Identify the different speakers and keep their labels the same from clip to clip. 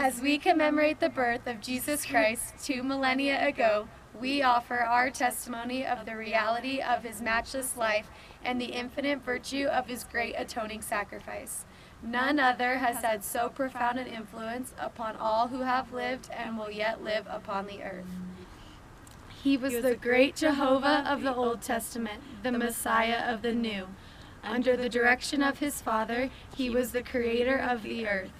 Speaker 1: As we commemorate the birth of Jesus Christ 2 millennia ago, we offer our testimony of the reality of his matchless life and the infinite virtue of his great atoning sacrifice. None other has had so profound an influence upon all who have lived and will yet live upon the earth. He was the great Jehovah of the Old Testament, the Messiah of the New. Under the direction of his Father, he was the creator of the earth.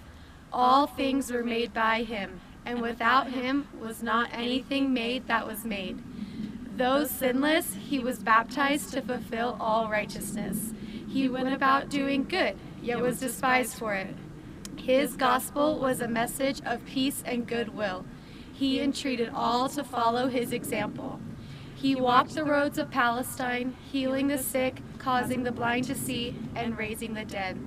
Speaker 1: All things were made by him, and without him was not anything made that was made. Though sinless, he was baptized to fulfill all righteousness. He went about doing good, yet was despised for it. His gospel was a message of peace and goodwill. He entreated all to follow his example. He walked the roads of Palestine, healing the sick, causing the blind to see, and raising the dead.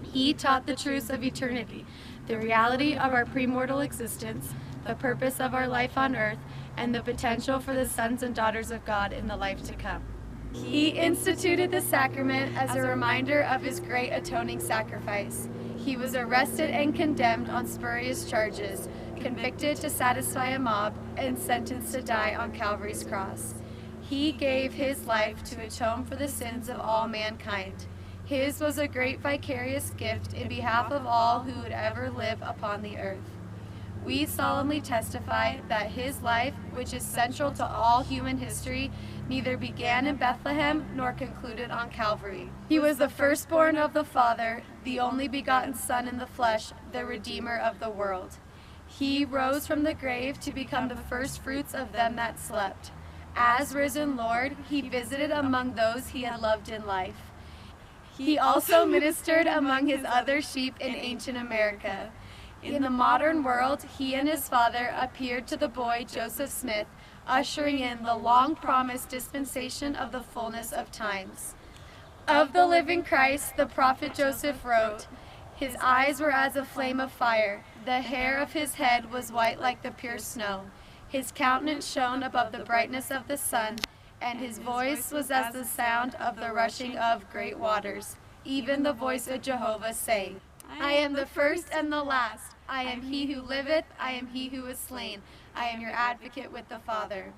Speaker 1: He taught the truths of eternity, the reality of our premortal existence, the purpose of our life on earth, and the potential for the sons and daughters of God in the life to come. He instituted the sacrament as a reminder of his great atoning sacrifice. He was arrested and condemned on spurious charges, convicted to satisfy a mob, and sentenced to die on Calvary's cross. He gave his life to atone for the sins of all mankind. His was a great vicarious gift in behalf of all who would ever live upon the earth. We solemnly testify that his life, which is central to all human history, neither began in Bethlehem nor concluded on Calvary. He was the firstborn of the Father, the only begotten Son in the flesh, the Redeemer of the world. He rose from the grave to become the first fruits of them that slept. As risen Lord, he visited among those he had loved in life. He also ministered among his other sheep in ancient America. In the modern world, he and his father appeared to the boy Joseph Smith, ushering in the long-promised dispensation of the fullness of times. Of the living Christ, the prophet Joseph wrote, "His eyes were as a flame of fire. The hair of his head was white like the pure snow. His countenance shone above the brightness of the sun, and his voice was as the sound of the rushing of great waters, even the voice of Jehovah saying, I am the first and the last. I am he who liveth, I am he who is slain. I am your advocate with the Father."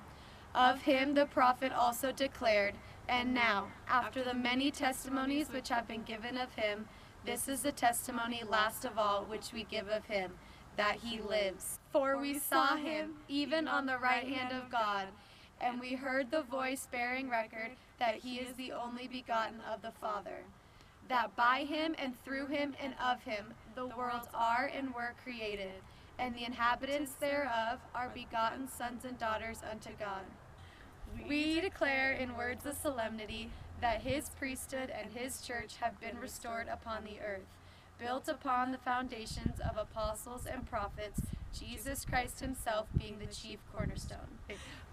Speaker 1: Of him the prophet also declared, "And now, after the many testimonies which have been given of him, this is the testimony last of all which we give of him, that he lives. For we saw him, even on the right hand of God, and we heard the voice bearing record that he is the only begotten of the Father, that by him and through him and of him the worlds are and were created, and the inhabitants thereof are begotten sons and daughters unto God. We declare in words of solemnity that his priesthood and his church have been restored upon the earth, built upon the foundations of apostles and prophets, Jesus Christ himself being the chief cornerstone.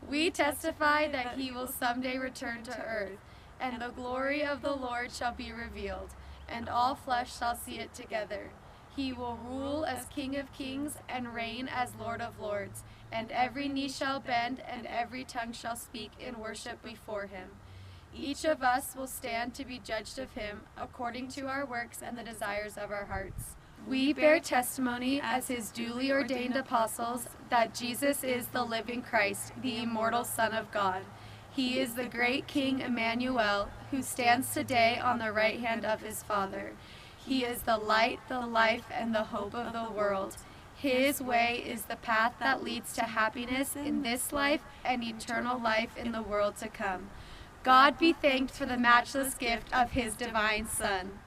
Speaker 1: We testify that he will someday return to earth, and the glory of the Lord shall be revealed, and all flesh shall see it together. He will rule as King of kings and reign as Lord of lords, and every knee shall bend and every tongue shall speak in worship before him. Each of us will stand to be judged of him according to our works and the desires of our hearts. We bear testimony as his duly ordained apostles that Jesus is the living Christ, the immortal Son of God. He is the great King Emmanuel, who stands today on the right hand of his Father. He is the light, the life, and the hope of the world. His way is the path that leads to happiness in this life and eternal life in the world to come. God be thanked for the matchless gift of his divine Son.